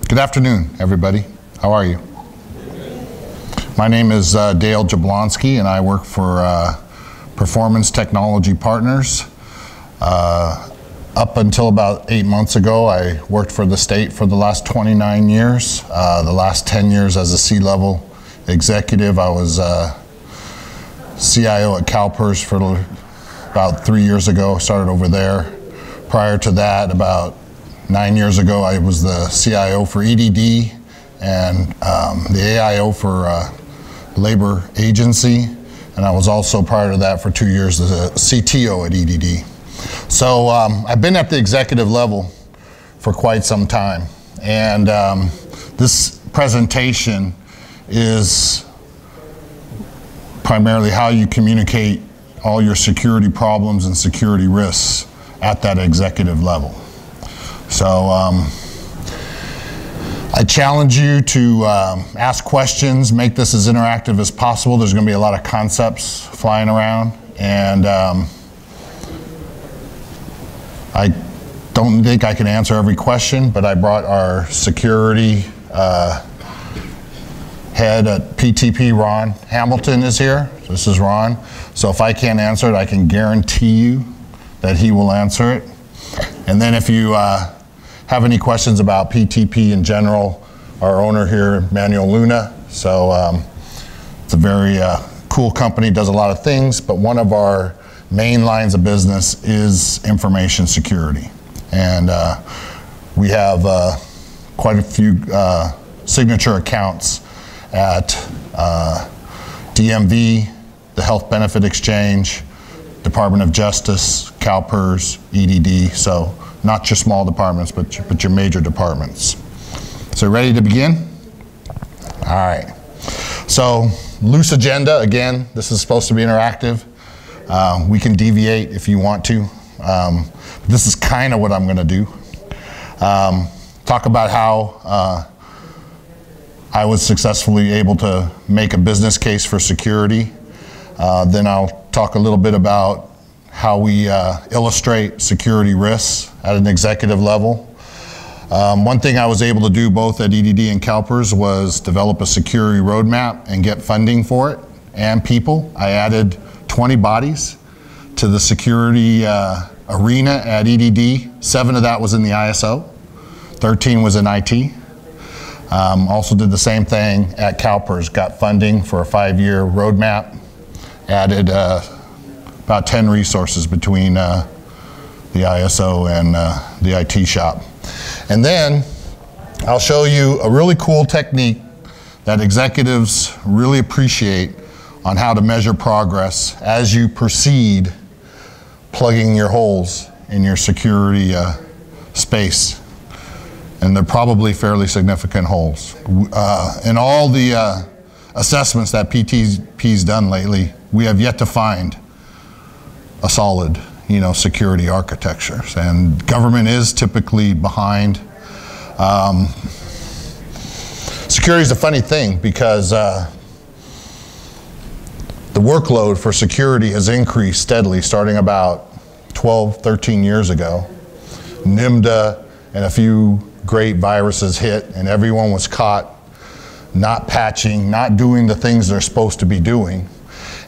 Good afternoon, everybody. How are you? My name is Dale Jablonsky, and I work for Performance Technology Partners. Up until about 8 months ago, I worked for the state for the last 29 years. The last 10 years as a C-level executive. I was CIO at CalPERS for about 3 years ago, started over there. Prior to that, about 9 years ago, I was the CIO for EDD and the AIO for Labor Agency, and I was also, prior to that, for 2 years, the CTO at EDD. So I've been at the executive level for quite some time, and this presentation is primarily how you communicate all your security problems and security risks at that executive level. So I challenge you to ask questions, make this as interactive as possible. There's going to be a lot of concepts flying around, and I don't think I can answer every question, but I brought our security head at PTP, Ron Hamilton, is here. This is Ron. So if I can't answer it, I can guarantee you that he will answer it. And then if you have any questions about PTP in general, our owner here, Manuel Luna. So it's a very cool company, does a lot of things, but one of our main lines of business is information security. And we have quite a few signature accounts at DMV, the Health Benefit Exchange, Department of Justice, CalPERS, EDD, so not your small departments, but your major departments. So ready to begin? All right. So loose agenda, again, this is supposed to be interactive. We can deviate if you want to. This is kind of what I'm gonna do. Talk about how I was successfully able to make a business case for security. Then I'll talk a little bit about how we illustrate security risks at an executive level. One thing I was able to do both at EDD and CalPERS was develop a security roadmap and get funding for it and people. I added 20 bodies to the security arena at EDD. 7 of that was in the ISO, 13 was in IT. Also did the same thing at CalPERS, got funding for a 5-year roadmap, added about 10 resources between the ISO and the IT shop. And then I'll show you a really cool technique that executives really appreciate on how to measure progress as you proceed plugging your holes in your security space. And they're probably fairly significant holes. In all the assessments that PTP's done lately, we have yet to find a solid, security architecture. And government is typically behind. Security is a funny thing because the workload for security has increased steadily starting about 12, 13 years ago. NIMDA and a few great viruses hit, and everyone was caught not patching, not doing the things they're supposed to be doing.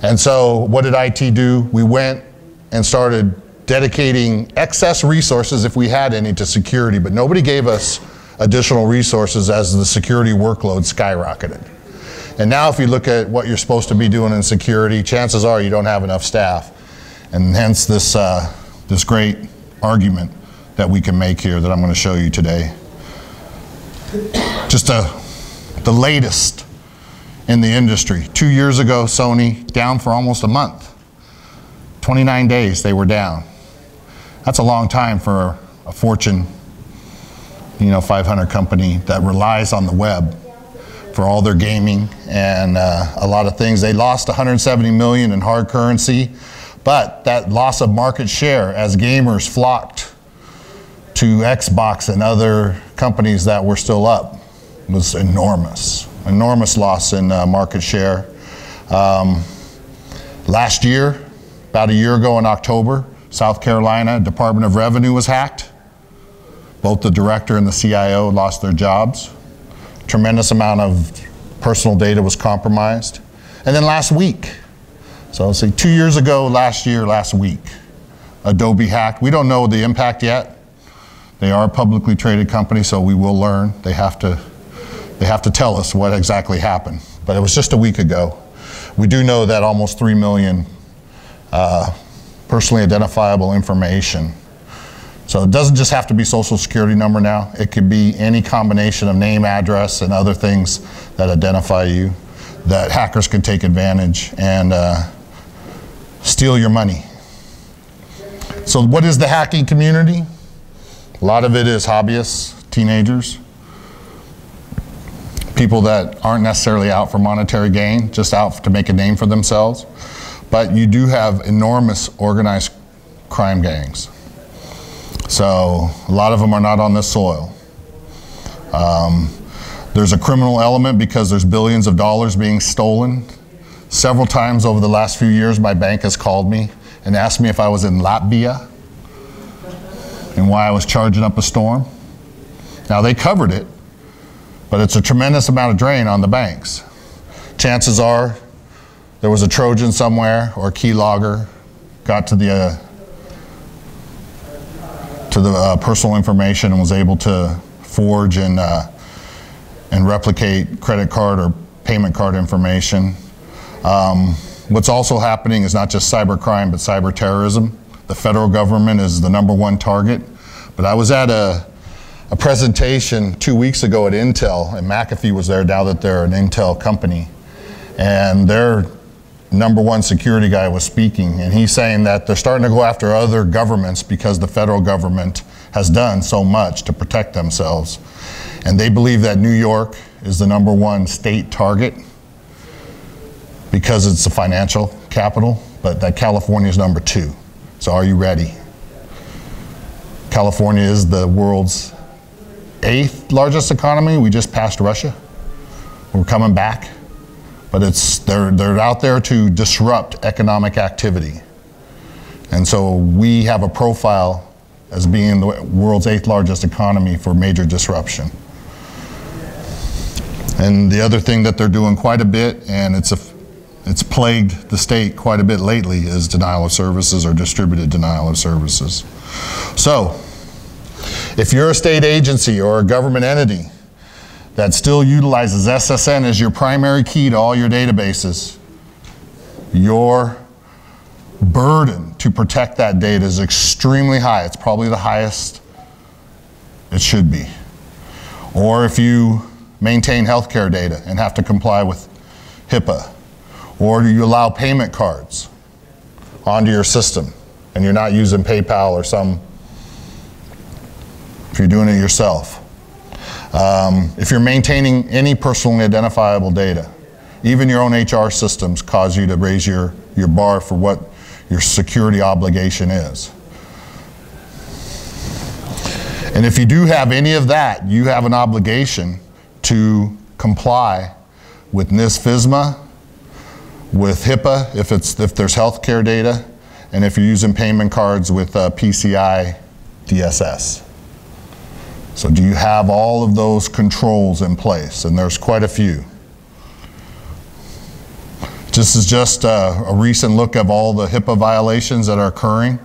And so what did IT do? We went and started dedicating excess resources, if we had any, to security, but nobody gave us additional resources as the security workload skyrocketed. And now if you look at what you're supposed to be doing in security, chances are you don't have enough staff. And hence this, this great argument that we can make here that I'm going to show you today. Just the latest in the industry. 2 years ago, Sony, down for almost a month. 29 days they were down. That's a long time for a Fortune 500 company that relies on the web for all their gaming and a lot of things. They lost 170 million in hard currency, but that loss of market share as gamers flocked to Xbox and other companies that were still up was enormous. Enormous loss in market share. Last year, about a year ago in October, South Carolina Department of Revenue was hacked. Both the director and the CIO lost their jobs. Tremendous amount of personal data was compromised. And then last week, so let's see, 2 years ago, last week, Adobe hacked. We don't know the impact yet. They are a publicly traded company, so we will learn. They have to tell us what exactly happened. But it was just a week ago. We do know that almost 3 million personally identifiable information. So it doesn't just have to be social security number now. It could be any combination of name, address, and other things that identify you that hackers can take advantage and steal your money. So what is the hacking community? A lot of it is hobbyists, teenagers, people that aren't necessarily out for monetary gain, just out to make a name for themselves. But you do have enormous organized crime gangs. So a lot of them are not on this soil. There's a criminal element because there's billions of dollars being stolen. Several times over the last few years, my bank has called me and asked me if I was in Latvia and why I was charging up a storm. Now they covered it, but it's a tremendous amount of drain on the banks. Chances are there was a Trojan somewhere or a keylogger got to the personal information and was able to forge and replicate credit card or payment card information. What's also happening is not just cyber crime, but cyber terrorism. The federal government is the #1 target. But I was at a presentation 2 weeks ago at Intel, and McAfee was there now that they're an Intel company. And their #1 security guy was speaking, and he's saying that they're starting to go after other governments because the federal government has done so much to protect themselves. And they believe that New York is the #1 state target because it's the financial capital, but that California is #2. So are you ready? California is the world's 8th largest economy. We just passed Russia. We're coming back. But they're out there to disrupt economic activity. And so we have a profile as being the world's 8th largest economy for major disruption. And the other thing that they're doing quite a bit, and it's plagued the state quite a bit lately, is denial of services or distributed denial of services. So if you're a state agency or a government entity that still utilizes SSN as your primary key to all your databases, your burden to protect that data is extremely high. It's probably the highest it should be. Or if you maintain healthcare data and have to comply with HIPAA, or do you allow payment cards onto your system and you're not using PayPal or if you're doing it yourself. If you're maintaining any personally identifiable data, even your own HR systems cause you to raise your bar for what your security obligation is. And if you do have any of that, you have an obligation to comply with NIST FISMA, with HIPAA if there's healthcare data, and if you're using payment cards with PCI DSS. So do you have all of those controls in place? And there's quite a few. This is just a recent look of all the HIPAA violations that are occurring.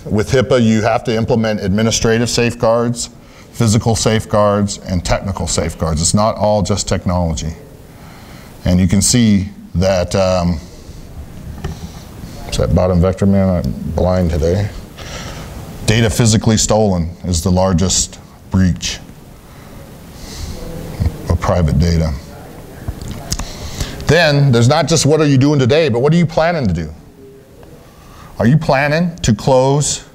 With HIPAA, you have to implement administrative safeguards, physical safeguards, and technical safeguards. It's not all just technology. And you can see that, is that bottom vector, man? I'm blind today. Data physically stolen is the largest breach of private data. Then there's not just what are you doing today, but what are you planning to do? Are you planning to close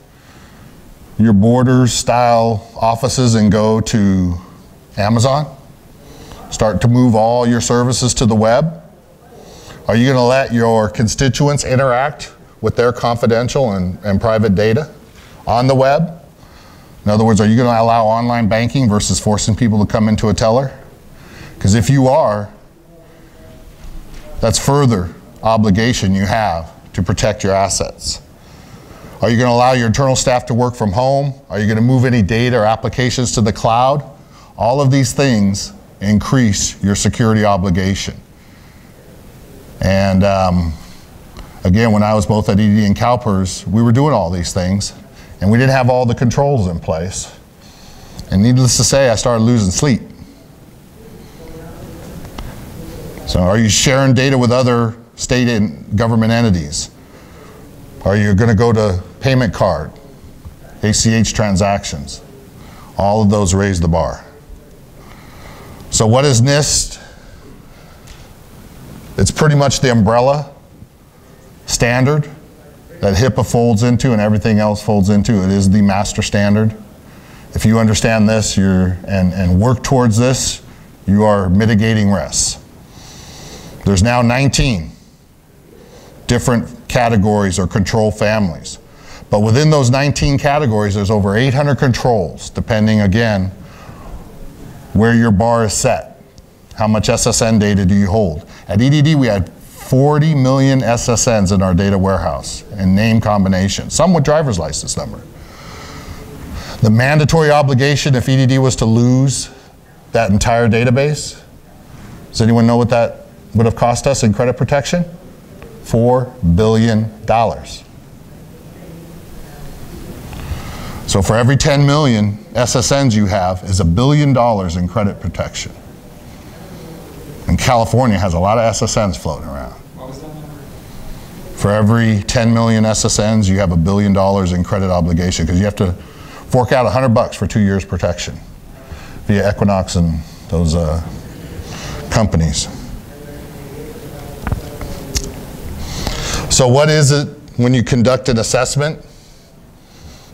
your Borders style offices and go to Amazon? Start to move all your services to the web? Are you going to let your constituents interact with their confidential and private data on the web? In other words, are you going to allow online banking versus forcing people to come into a teller? Because if you are, that's further obligation you have to protect your assets. Are you going to allow your internal staff to work from home? Are you going to move any data or applications to the cloud? All of these things increase your security obligation. And again, when I was both at EDD and CalPERS, we were doing all these things, and we didn't have all the controls in place. And needless to say, I started losing sleep. So are you sharing data with other state and government entities? Are you going to go to payment card, ACH transactions? All of those raise the bar. So what is NIST? It's pretty much the umbrella standard that HIPAA folds into and everything else folds into. It is the master standard. If you understand this and work towards this, you are mitigating risks. There's now 19 different categories or control families. But within those 19 categories, there's over 800 controls, depending, again, where your bar is set. How much SSN data do you hold? At EDD, we had 40 million SSNs in our data warehouse in name combination, some with driver's license number. The mandatory obligation, if EDD was to lose that entire database, does anyone know what that would have cost us in credit protection? $4 billion. So for every 10 million SSNs you have is $1 billion in credit protection. And California has a lot of SSNs floating around. What was that number? For every 10 million SSNs, you have $1 billion in credit obligation because you have to fork out $100 for 2 years protection via Equinox and those companies. So what is it when you conduct an assessment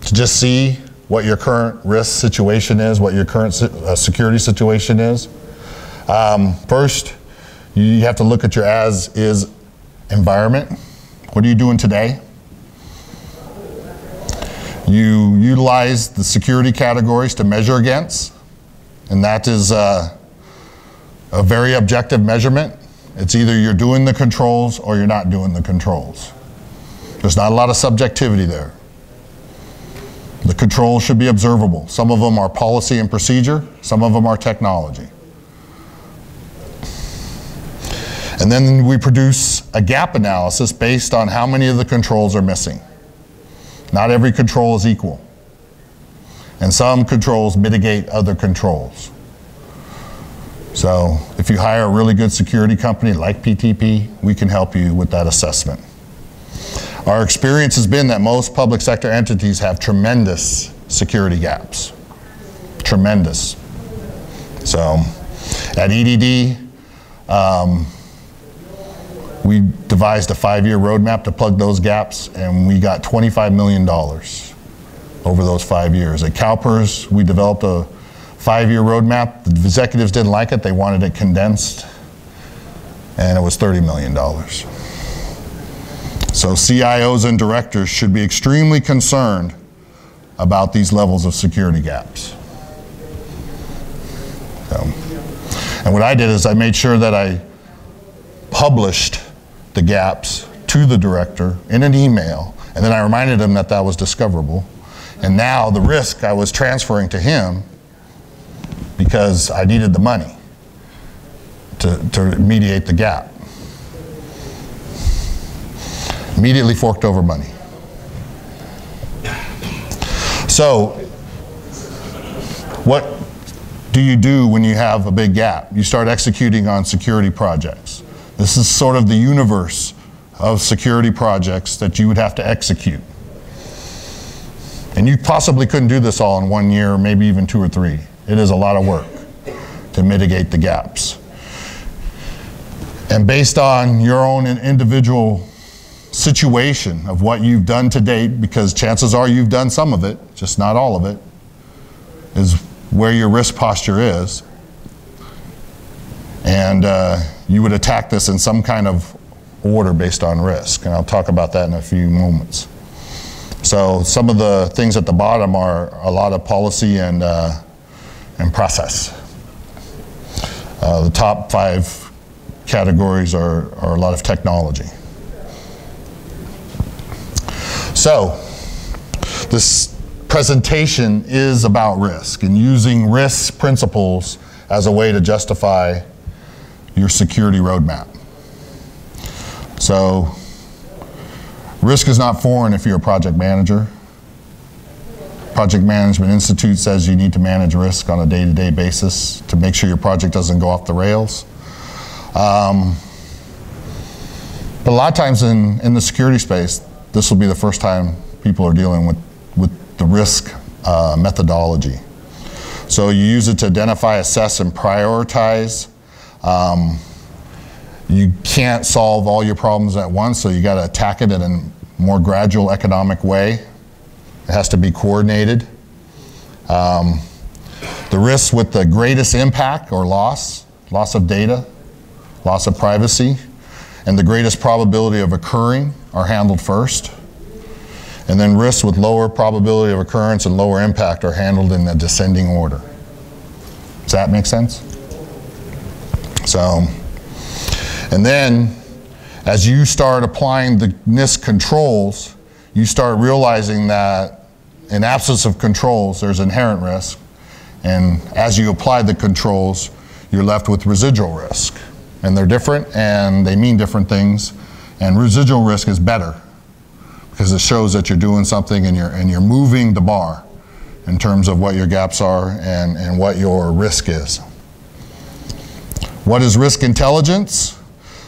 to just see what your current risk situation is, what your current security situation is? First, you have to look at your as-is environment. What are you doing today? You utilize the security categories to measure against, and that is a very objective measurement. It's either you're doing the controls or you're not doing the controls. There's not a lot of subjectivity there. The controls should be observable. Some of them are policy and procedure, some of them are technology. And then we produce a gap analysis based on how many of the controls are missing. Not every control is equal. And some controls mitigate other controls. So if you hire a really good security company like PTP, we can help you with that assessment. Our experience has been that most public sector entities have tremendous security gaps. Tremendous. So at EDD, we devised a 5-year roadmap to plug those gaps, and we got $25 million over those 5 years. At CalPERS, we developed a 5-year roadmap. The executives didn't like it. They wanted it condensed, and it was $30 million. So CIOs and directors should be extremely concerned about these levels of security gaps. And what I did is I made sure that I published the gaps to the director in an email, and then I reminded him that that was discoverable. And now the risk I was transferring to him because I needed the money to mediate the gap. Immediately forked over money. So what do you do when you have a big gap? You start executing on security projects. This is sort of the universe of security projects that you would have to execute. And you possibly couldn't do this all in 1 year, maybe even 2 or 3. It is a lot of work to mitigate the gaps. And based on your own individual situation of what you've done to date, because chances are you've done some of it, just not all of it, is where your risk posture is. And you would attack this in some kind of order based on risk. And I'll talk about that in a few moments. So some of the things at the bottom are a lot of policy and process. The top 5 categories are a lot of technology. So this presentation is about risk and using risk principles as a way to justify your security roadmap. So risk is not foreign if you're a project manager. Project Management Institute says you need to manage risk on a day-to-day basis to make sure your project doesn't go off the rails. But a lot of times in the security space, this will be the first time people are dealing with the risk methodology. So you use it to identify, assess, and prioritize. You can't solve all your problems at once, so you got to attack it in a more gradual economic way. It has to be coordinated. The risks with the greatest impact or loss of data, loss of privacy, and the greatest probability of occurring are handled first. And then risks with lower probability of occurrence and lower impact are handled in a descending order. Does that make sense? So, and then as you start applying the NIST controls, you start realizing that in absence of controls, there's inherent risk. And as you apply the controls, you're left with residual risk. And they're different and they mean different things. And residual risk is better because it shows that you're doing something and you're moving the bar in terms of what your gaps are and what your risk is. What is risk intelligence?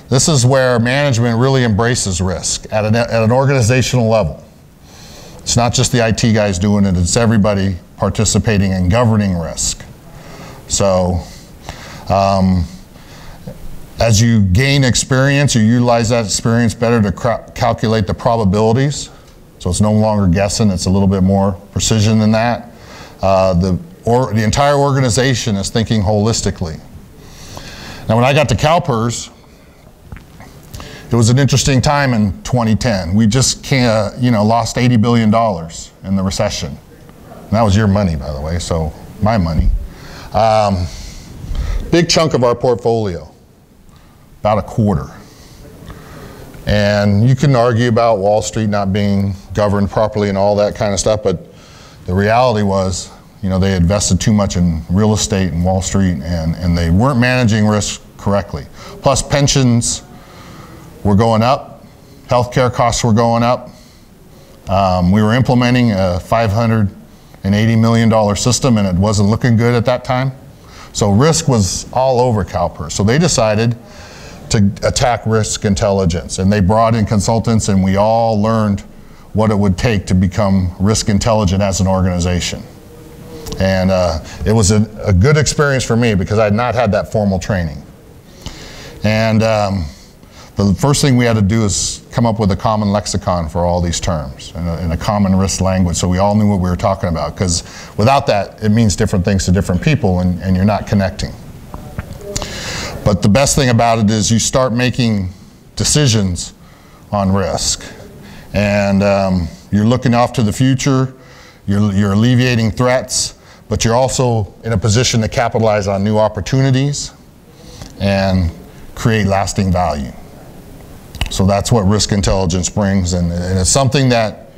This is where management really embraces risk at an organizational level. It's not just the IT guys doing it, it's everybody participating in governing risk. So, as you gain experience, you utilize that experience better to calculate the probabilities. So it's no longer guessing, it's a little bit more precision than that. The entire organization is thinking holistically. Now when I got to CalPERS, it was an interesting time in 2010. We just lost $80 billion in the recession. And that was your money, by the way, so my money. Big chunk of our portfolio, about a quarter. And you can argue about Wall Street not being governed properly and all that kind of stuff, but the reality was, they had invested too much in real estate and Wall Street, and they weren't managing risk correctly. Plus pensions were going up, healthcare costs were going up. We were implementing a $580 million system and it wasn't looking good at that time. So risk was all over CalPERS. So they decided to attack risk intelligence, and they brought in consultants, and we all learned what it would take to become risk intelligent as an organization. And it was a good experience for me because I had not had that formal training. And the first thing we had to do is come up with a common lexicon for all these terms and a common risk language so we all knew what we were talking about, because without that it means different things to different people and you're not connecting. But the best thing about it is you start making decisions on risk, and you're looking off to the future, you're alleviating threats, but you're also in a position to capitalize on new opportunities and create lasting value. So that's what risk intelligence brings, and it's something that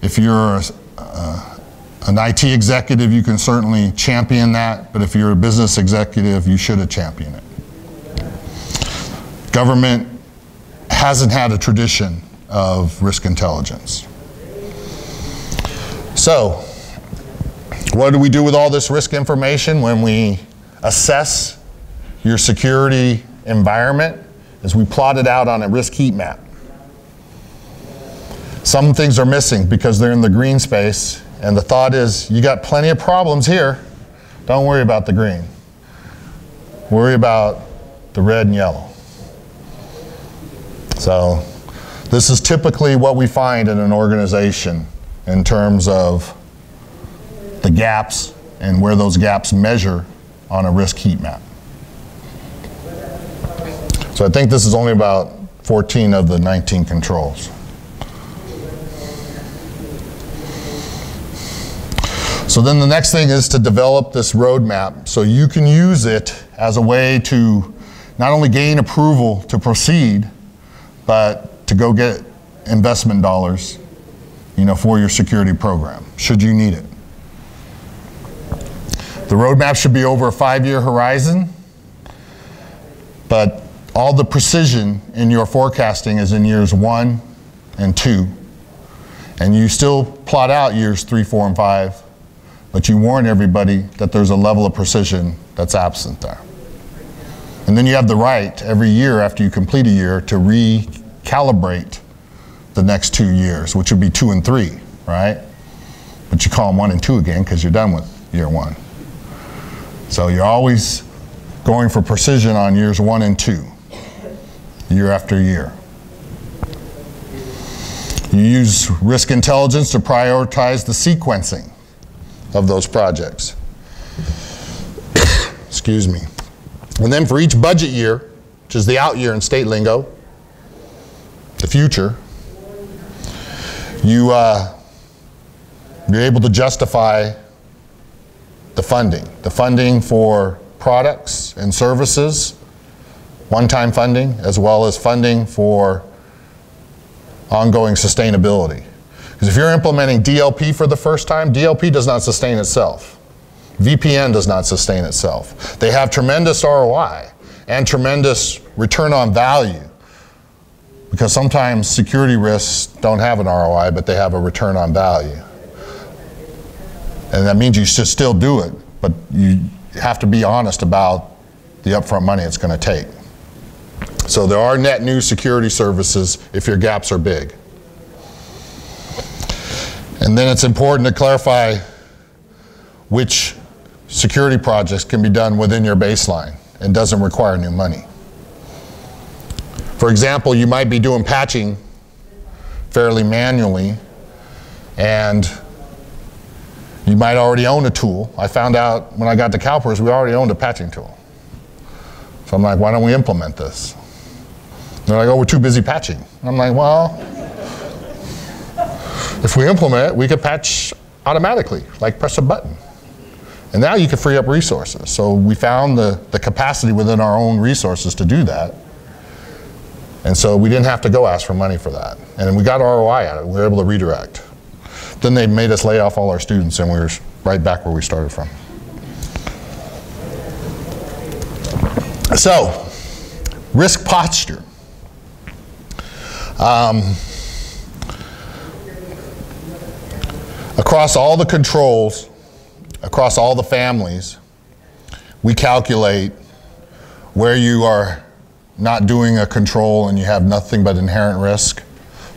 if you're an IT executive, you can certainly champion that, but if you're a business executive, you should champion it. Government hasn't had a tradition of risk intelligence. So, what do we do with all this risk information when we assess your security environment? Is we plot it out on a risk heat map. Some things are missing because they're in the green space, and the thought is, you got plenty of problems here, don't worry about the green. Worry about the red and yellow. So This is typically what we find in an organization in terms of the gaps and where those gaps measure on a risk heat map. So I think this is only about 14 of the 19 controls. So then the next thing is to develop this roadmap so you can use it as a way to not only gain approval to proceed, but to go get investment dollars, for your security program, should you need it. The roadmap should be over a 5-year horizon, but all the precision in your forecasting is in years 1 and 2. And you still plot out years 3, 4, and 5, but you warn everybody that there's a level of precision that's absent there. And then you have the right every year after you complete a year to recalibrate the next 2 years, which would be 2 and 3, right? But you call them 1 and 2 again because you're done with year 1. So you're always going for precision on years 1 and 2, year after year. You use risk intelligence to prioritize the sequencing of those projects. Excuse me. And then for each budget year, which is the out year in state lingo, the future, you're able to justify the funding for products and services, one-time funding, as well as funding for ongoing sustainability. Because if you're implementing DLP for the first time, DLP does not sustain itself. VPN does not sustain itself. They have tremendous ROI and tremendous return on value, because sometimes security risks don't have an ROI, but they have a return on value. And that means you should still do it, but you have to be honest about the upfront money it's going to take. So there are net new security services if your gaps are big. And then it's important to clarify which security projects can be done within your baseline and doesn't require new money. For example, you might be doing patching fairly manually, and you might already own a tool. I found out when I got to CalPERS, we already owned a patching tool. So I'm like, why don't we implement this? They're like, oh, we're too busy patching. I'm like, well, if we implement it, we could patch automatically, like press a button. And now you can free up resources. So we found the capacity within our own resources to do that. And so we didn't have to go ask for money for that. And we got ROI out of it. We were able to redirect. Then they made us lay off all our students, and we were right back where we started from. So, risk posture. Across all the controls, across all the families, we calculate where you are not doing a control and you have nothing but inherent risk.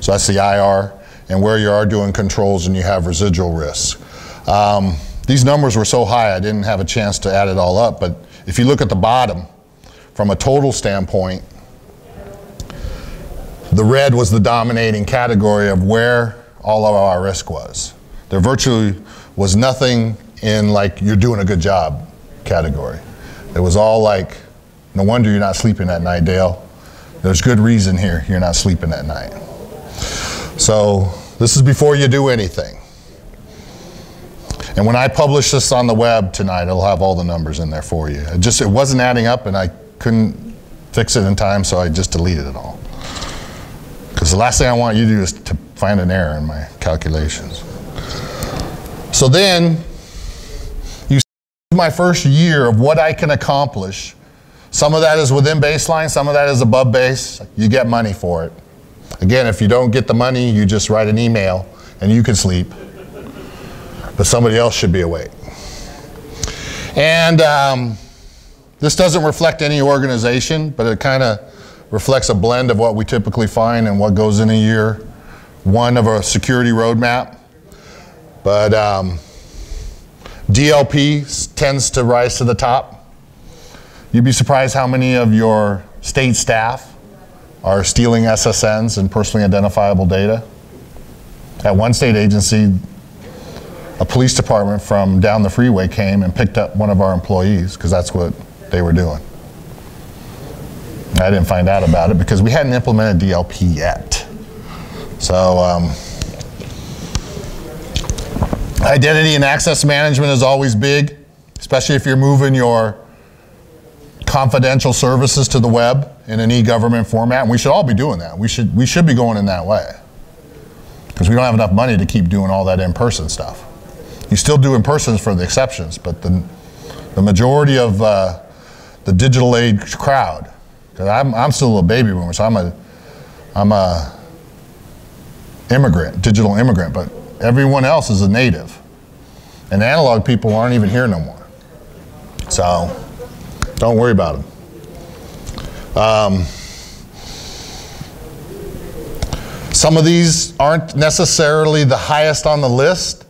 So that's the IR. And where you are doing controls and you have residual risk. These numbers were so high I didn't have a chance to add it all up, but if you look at the bottom, from a total standpoint, the red was the dominating category of where all of our risk was. There virtually was nothing in like you're doing a good job category. It was all like, no wonder you're not sleeping at night, Dale. There's good reason here you're not sleeping at night. So this is before you do anything. And when I publish this on the web tonight, it'll have all the numbers in there for you. It wasn't adding up, and I couldn't fix it in time, so I just deleted it all. Because the last thing I want you to do is to find an error in my calculations. So then, you see my first year of what I can accomplish. Some of that is within baseline, some of that is above base. You get money for it. Again, if you don't get the money, you just write an email and you can sleep. But somebody else should be awake. And this doesn't reflect any organization, but it kind of reflects a blend of what we typically find and what goes in a year one of a security roadmap. But DLP tends to rise to the top. You'd be surprised how many of your state staff are stealing SSNs and personally identifiable data. At one state agency, a police department from down the freeway came and picked up one of our employees because that's what they were doing. I didn't find out about it because we hadn't implemented DLP yet. So identity and access management is always big, especially if you're moving your confidential services to the web in an e-government format, and we should all be doing that. We should be going in that way because we don't have enough money to keep doing all that in-person stuff. You still do in-persons for the exceptions, but the majority of the digital age crowd, because I'm still a baby boomer, so I'm a immigrant, digital immigrant, but everyone else is a native. And analog people aren't even here no more. So don't worry about them. Some of these aren't necessarily the highest on the list,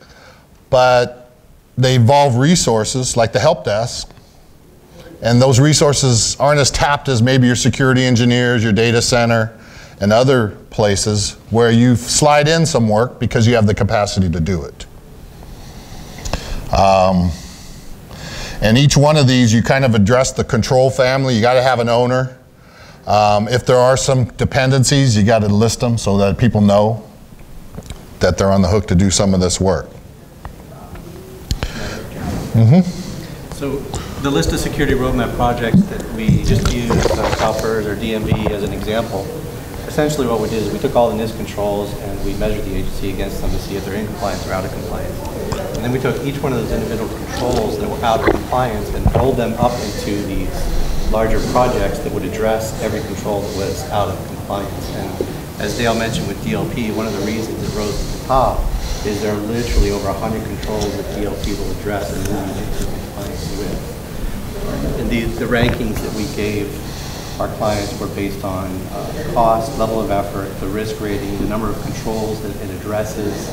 but they involve resources like the help desk. And those resources aren't as tapped as maybe your security engineers, your data center, and other places where you slide in some work because you have the capacity to do it. And each one of these, you kind of address the control family. You got to have an owner. If there are some dependencies, you got to list them so that people know that they're on the hook to do some of this work. So the list of security roadmap projects that we just used, CalPERS or DMV as an example, essentially what we did is we took all the NIST controls and we measured the agency against them to see if they're in compliance or out of compliance. And then we took each one of those individual controls that were out of compliance and rolled them up into these larger projects that would address every control that was out of compliance. And as Dale mentioned with DLP, one of the reasons it rose to the top is there are literally over 100 controls that DLP will address and move into compliance with. And the rankings that we gave our clients were based on cost, level of effort, the risk rating, the number of controls that it addresses,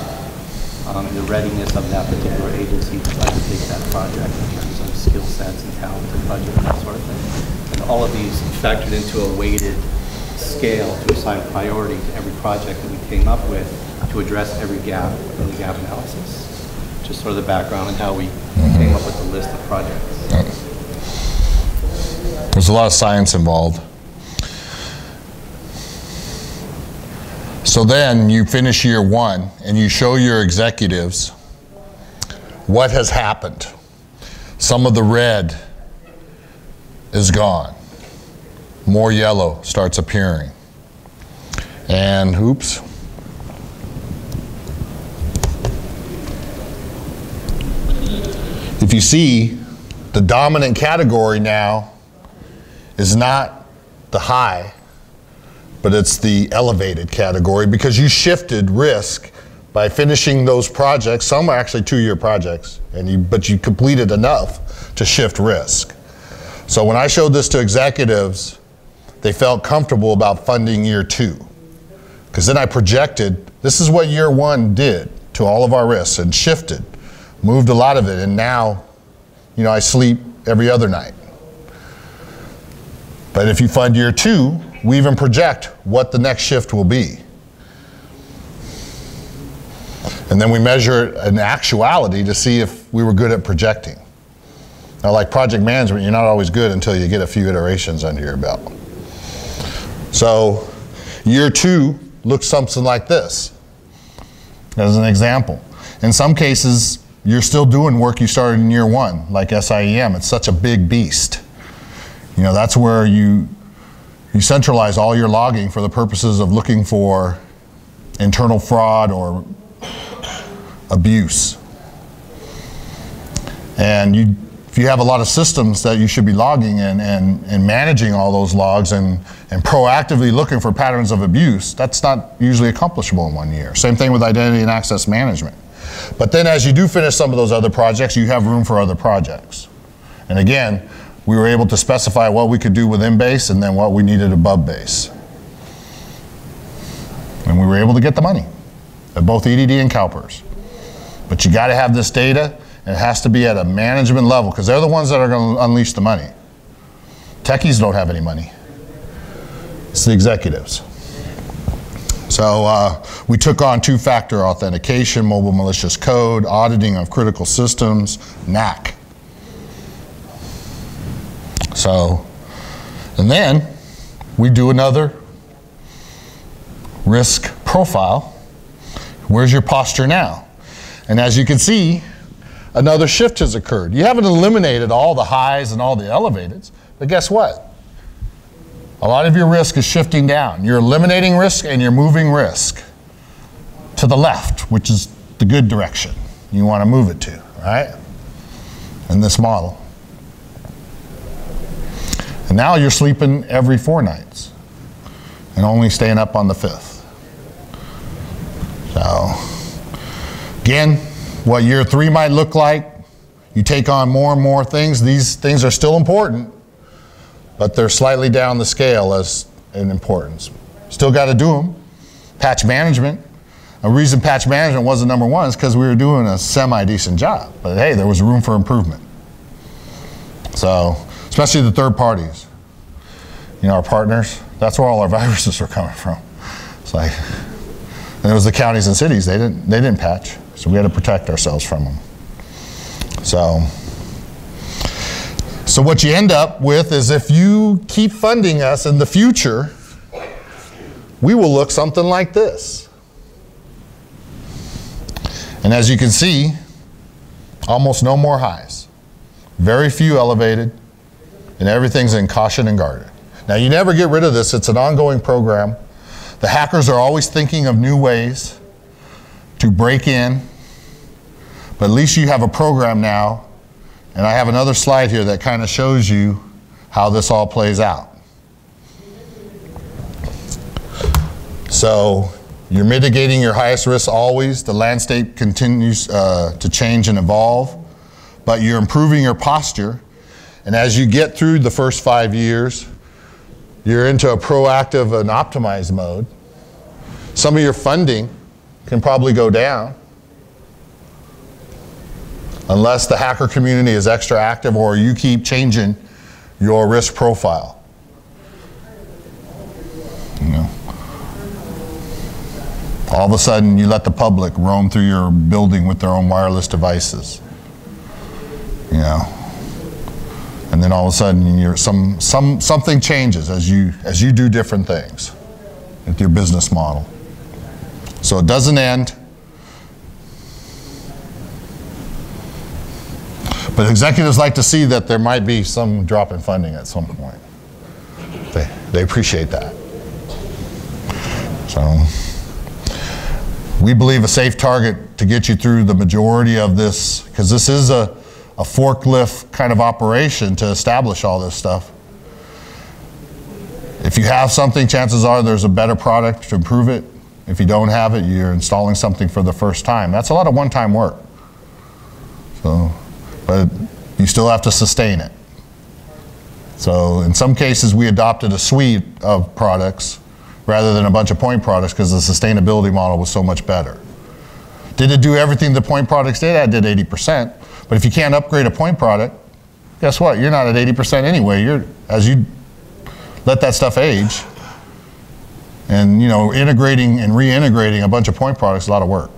and the readiness of that particular agency to take that project in terms of skill sets and talent and budget and that sort of thing. And all of these factored into a weighted scale to assign priority to every project that we came up with to address every gap in the gap analysis. Just sort of the background and how we came up with the list of projects. There's a lot of science involved. So then you finish year one and you show your executives what has happened. Some of the red is gone. More yellow starts appearing. And oops. If you see, the dominant category now is not the high, but it's the elevated category because you shifted risk by finishing those projects. Some are actually 2-year projects, but you completed enough to shift risk. So when I showed this to executives, they felt comfortable about funding year 2. Because then I projected, this is what year 1 did to all of our risks and shifted, moved a lot of it, and now, you know, I sleep every other night. But if you fund year 2, we even project what the next shift will be. And then we measure it in actuality to see if we were good at projecting. Now, like project management, you're not always good until you get a few iterations under your belt. So year 2 looks something like this, as an example. In some cases, you're still doing work you started in year 1, like SIEM. It's such a big beast. You know, that's where you centralize all your logging for the purposes of looking for internal fraud or abuse. And if you have a lot of systems that you should be logging and managing all those logs and proactively looking for patterns of abuse, that's not usually accomplishable in 1 year. Same thing with identity and access management. But then as you do finish some of those other projects, you have room for other projects. And again, we were able to specify what we could do within base and then what we needed above base. And we were able to get the money at both EDD and CalPERS. But you got to have this data, and it has to be at a management level because they're the ones that are going to unleash the money. Techies don't have any money. It's the executives. So we took on two-factor authentication, mobile malicious code, auditing of critical systems, NAC. So, and then we do another risk profile. Where's your posture now? And as you can see, another shift has occurred. You haven't eliminated all the highs and all the elevateds, but guess what? A lot of your risk is shifting down. You're eliminating risk and you're moving risk to the left, which is the good direction you want to move it to, right? In this model. And now you're sleeping every 4 nights and only staying up on the 5th. So, again, what year 3 might look like, you take on more and more things. These things are still important, but they're slightly down the scale as in importance. Still got to do them. Patch management. A reason patch management wasn't number 1 is because we were doing a semi-decent job. But hey, there was room for improvement. So, especially the third parties. You know, our partners, that's where all our viruses were coming from. It's like, and it was the counties and cities, they didn't patch. So we had to protect ourselves from them. So what you end up with is if you keep funding us in the future, we will look something like this. And as you can see, almost no more highs. Very few elevated, and everything's in caution and guarded. Now you never get rid of this, it's an ongoing program. The hackers are always thinking of new ways to break in, but at least you have a program now. And I have another slide here that kind of shows you how this all plays out. So you're mitigating your highest risk always. The landscape continues to change and evolve, but you're improving your posture. And as you get through the first 5 years, you're into a proactive and optimized mode. Some of your funding can probably go down, unless the hacker community is extra active or you keep changing your risk profile. You know, all of a sudden you let the public roam through your building with their own wireless devices. You know, and then all of a sudden you're something changes as you do different things with your business model. So it doesn't end. But executives like to see that there might be some drop in funding at some point. They appreciate that. So we believe a safe target to get you through the majority of this, because this is a forklift kind of operation to establish all this stuff. If you have something, chances are there's a better product to improve it. If you don't have it, you're installing something for the first time. That's a lot of one-time work. So, but you still have to sustain it. So in some cases, we adopted a suite of products rather than a bunch of point products because the sustainability model was so much better. Did it do everything the point products did? I did 80%. But if you can't upgrade a point product, guess what? You're not at 80% anyway. As you let that stuff age, and you know, integrating and reintegrating a bunch of point products is a lot of work.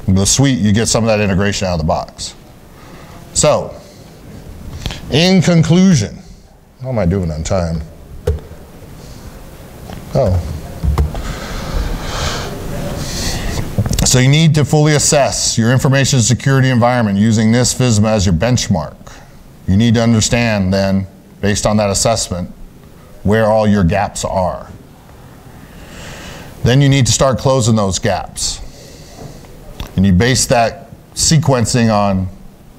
The suite, you get some of that integration out of the box. So, in conclusion, how am I doing on time? Oh. So you need to fully assess your information security environment using NIST FISMA as your benchmark. You need to understand then, based on that assessment, where all your gaps are. Then you need to start closing those gaps. And you base that sequencing on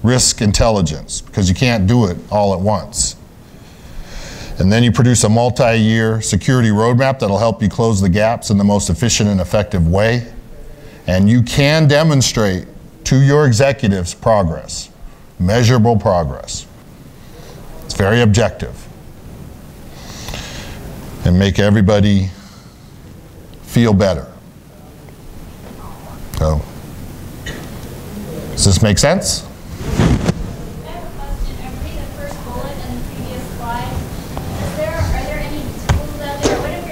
risk intelligence, because you can't do it all at once. And then you produce a multi-year security roadmap that'll help you close the gaps in the most efficient and effective way. And you can demonstrate to your executives progress, measurable progress. It's very objective. And make everybody feel better. So, does this make sense? I have a question. I read the first bullet in the previous slide. Are there any tools out there? What if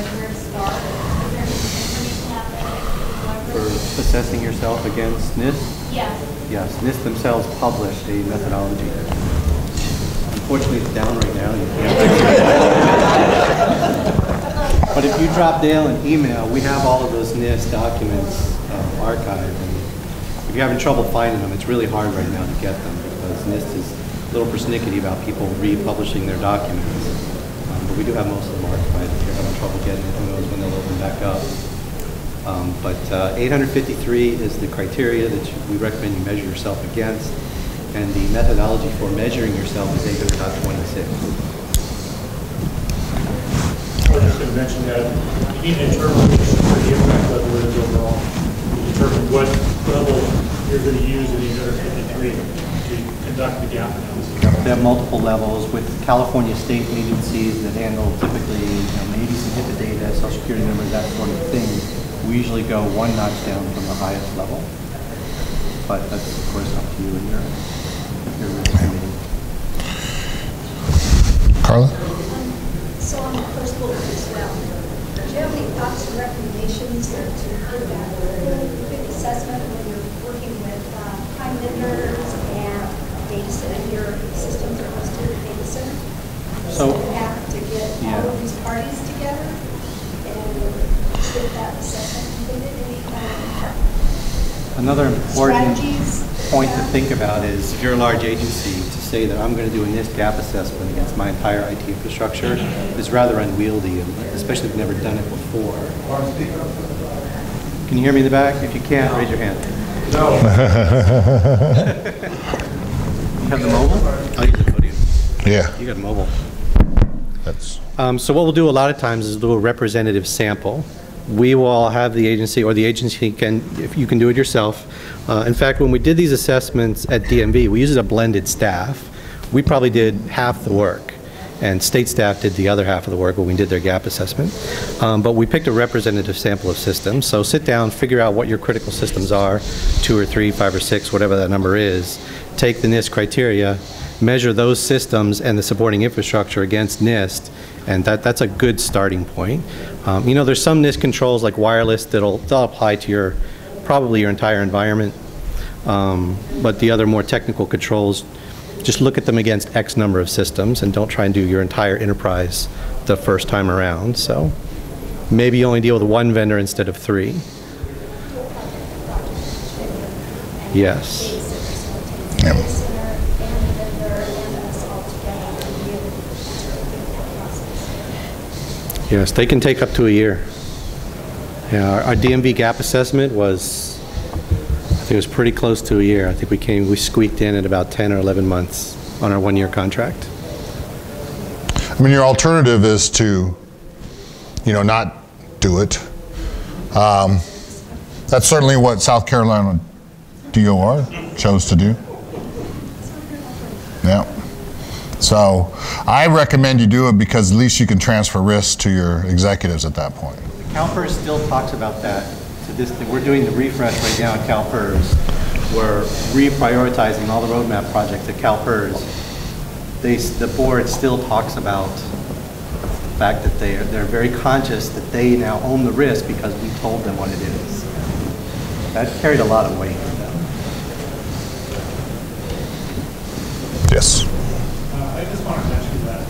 where to start? Is there information out there that you can For leverage? assessing yourself against NIST? Yes. Yes, NIST themselves published a methodology. Unfortunately, it's down right now. You can't. But if you drop Dale an email, we have all of those NIST documents archived. And if you're having trouble finding them, it's really hard right now to get them because NIST is a little persnickety about people republishing their documents. But we do have most of them archived. If you're having trouble getting it, who knows when they'll open back up. But 853 is the criteria that we recommend you measure yourself against. And the methodology for measuring yourself is 800.26. I was just going to mention that you need to determine what the impact level is overall. You determine what level you're going to use in 853 to conduct the gap analysis. They have multiple levels with California state agencies that handle typically maybe some HIPAA data, social security numbers, that sort of thing. We usually go one notch down from the highest level. But that's, of course, up to you and your risk committee. Carla? So on the first bullet as well, do you have any thoughts or recommendations to improve that quick assessment when you're working with prime vendors and data center, your systems are hosted at data center? So you have to get all of these parties together and get that assessment completed. another important Strategies? point to think about is if you're a large agency, to say that I'm going to do a NIST gap assessment against my entire IT infrastructure is rather unwieldy, especially if you've never done it before. Can you hear me in the back? If you can't, raise your hand. No. You have the mobile? I'll use the podium. Yeah. You got mobile. That's. So what we'll do a lot of times is do a representative sample. We will have the agency, or the agency can, if you can do it yourself. In fact, when we did these assessments at DMV, we used a blended staff. We probably did half the work, and state staff did the other half of the work when we did their gap assessment. But we picked a representative sample of systems. So sit down, figure out what your critical systems are, 2 or 3, 5 or 6, whatever that number is. Take the NIST criteria, measure those systems and the supporting infrastructure against NIST, and that's a good starting point. You know, there's some NIST controls like wireless they'll apply to probably your entire environment, but the other more technical controls, just look at them against X number of systems and don't try and do your entire enterprise the first time around. So maybe you only deal with one vendor instead of 3. Yes. Yeah. Yes, they can take up to a year. Yeah, our DMV gap assessment was, I think it was pretty close to a year. I think we squeaked in at about 10 or 11 months on our 1-year contract. I mean, your alternative is to, you know, not do it. That's certainly what South Carolina DOR chose to do. Yeah. So I recommend you do it because at least you can transfer risk to your executives at that point. CalPERS still talks about that to this thing. We're doing the refresh right now at CalPERS. We're reprioritizing all the roadmap projects at CalPERS. The board still talks about the fact that they're very conscious that they now own the risk because we told them what it is. That carried a lot of weight with them. Yes. I just want to mention that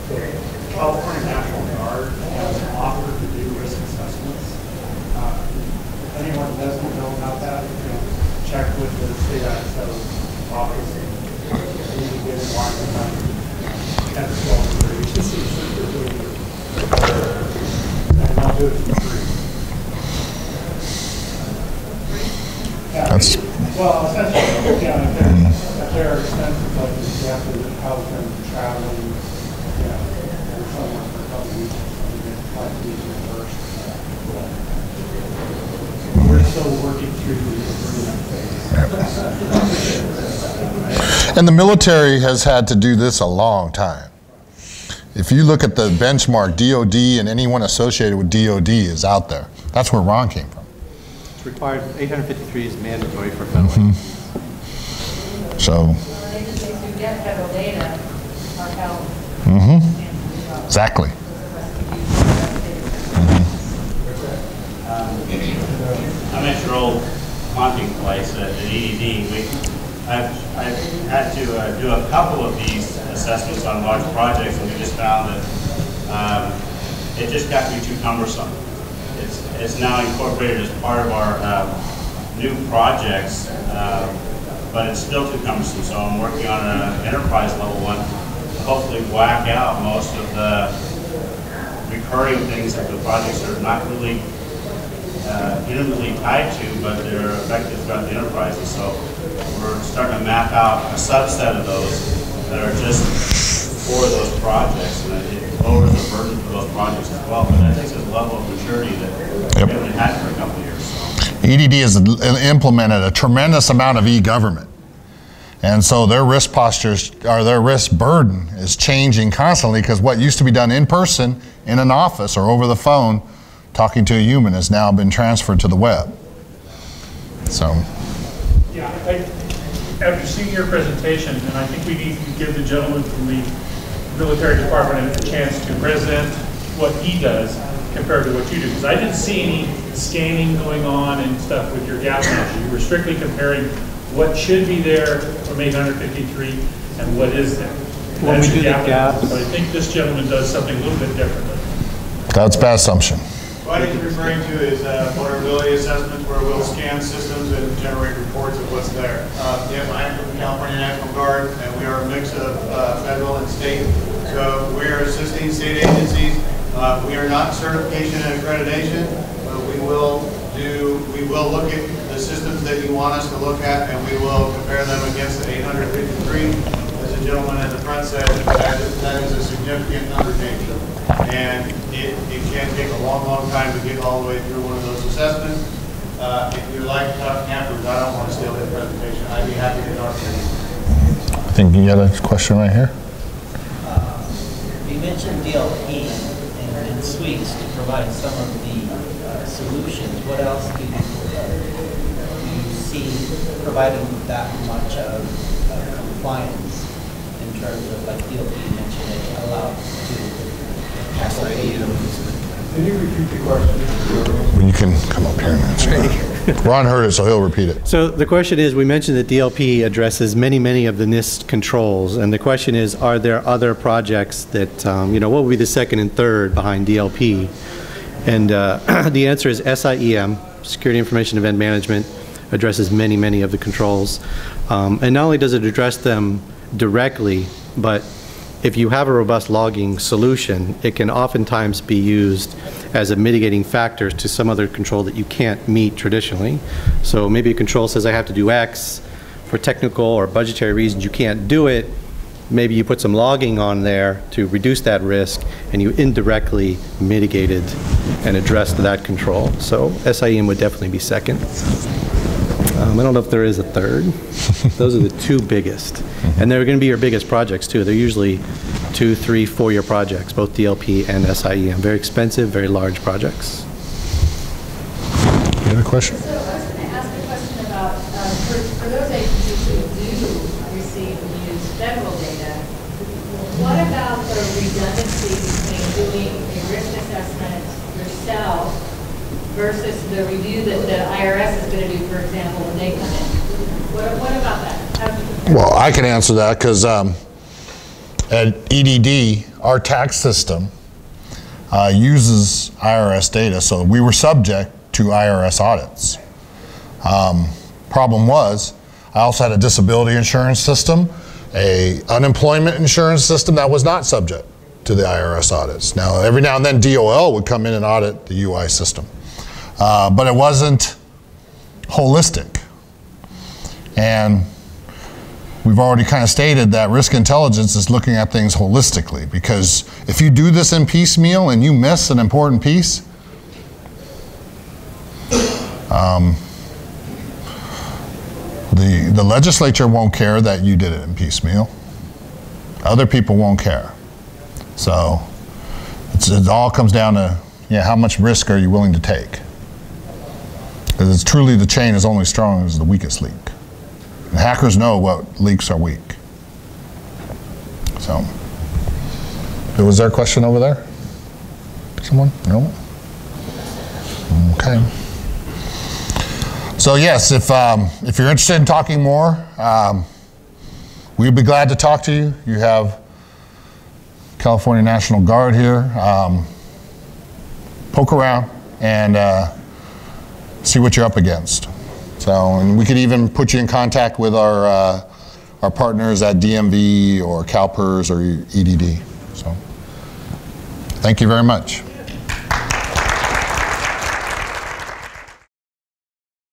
the California National Guard has offered to do risk assessments. If anyone doesn't know about that, you can check with the state ISO office and you can get in line with them 10 to 12 agencies that they're doing it. And they'll do it for free. That's. Well, essentially, yeah, if they're expensive, like you have to help them traveling, you know, and someone for a couple weeks, and then try to be reimbursed. We're still working through the agreement phase. And the military has had to do this a long time. If you look at the benchmark, DOD and anyone associated with DOD is out there. That's where Ron came from. It's required, 853 is mandatory for federal. So. Agencies who get federal data are held. Exactly. I'm at your old haunting place at EDD. I've had to do a couple of these assessments on large projects, and we just found that it just got to be too cumbersome. It's now incorporated as part of our new projects, but it's still too cumbersome. So I'm working on an enterprise level one to hopefully whack out most of the recurring things that the projects are not really intimately tied to, but they're effective throughout the enterprises. So we're starting to map out a subset of those that are just for those projects, and it lowers the burden for those projects as well. But I think it's a level of maturity that we haven't had for a couple of years. So. EDD has implemented a tremendous amount of e-government. And so their risk postures, or their risk burden is changing constantly, because what used to be done in person in an office or over the phone talking to a human has now been transferred to the web. So. Yeah, after seeing your presentation, and I think we need to give the gentleman from the military department a chance to present what he does compared to what you do, because I didn't see any scanning going on and stuff with your gap analysis. You were strictly comparing what should be there from 853 and what is there. When we do the gaps. But I think this gentleman does something a little bit differently. That's a bad assumption. What he's referring to is vulnerability assessments, where we'll scan systems and generate reports of what's there. Yes, I am from the California National Guard, and we are a mix of federal and state. So we are assisting state agencies. We are not certification and accreditation, but we will look at the systems that you want us to look at, and we will compare them against the 853. As the gentleman at the front said, that is a significant undertaking. And it can take a long, long time to get all the way through one of those assessments. If you like tough campers, I don't want to steal that presentation. I'd be happy to talk to you. I think you got a question right here. You mentioned DLP and suites to provide some of the solutions. What else do you see providing that much of compliance in terms of, like DLP mentioned, it allowed to tackle items? Can you repeat the question? You can come up here and answer it. Ron heard it, so he'll repeat it. So the question is, we mentioned that DLP addresses many of the NIST controls, and the question is, are there other projects that, what would be the second and third behind DLP? And the answer is SIEM, Security Information Event Management, addresses many of the controls. And not only does it address them directly, but if you have a robust logging solution, it can oftentimes be used as a mitigating factor to some other control that you can't meet traditionally. So maybe a control says I have to do X for technical or budgetary reasons, you can't do it. Maybe you put some logging on there to reduce that risk, and you indirectly mitigated and addressed that control. So SIEM would definitely be second. I don't know if there is a third. Those are the two biggest. And they're going to be your biggest projects too. They're usually 2, 3, 4-year projects, both DLP and SIEM. Very expensive, very large projects. You have a question? So I was going to ask a question about, for those agencies who do receive and use federal data, what about the redundancy between doing a risk assessment yourself versus the review that the IRS is going to do, for example, when they come in? What about that? Well, I can answer that, because at EDD, our tax system uses IRS data, so we were subject to IRS audits. Problem was, I also had a disability insurance system, a unemployment insurance system that was not subject to the IRS audits. Now, every now and then DOL would come in and audit the UI system, but it wasn't holistic. And we've already kind of stated that risk intelligence is looking at things holistically, because if you do this in piecemeal and you miss an important piece, the legislature won't care that you did it in piecemeal. Other people won't care. So it all comes down to, how much risk are you willing to take? Because it's truly, the chain is only strong as the weakest link. And hackers know what leaks are weak. So, was there a question over there? Someone? No? Okay. So yes, if you're interested in talking more, we'd be glad to talk to you. You have California National Guard here. Poke around and see what you're up against. So, and we could even put you in contact with our partners at DMV or CalPERS or EDD. So, thank you very much.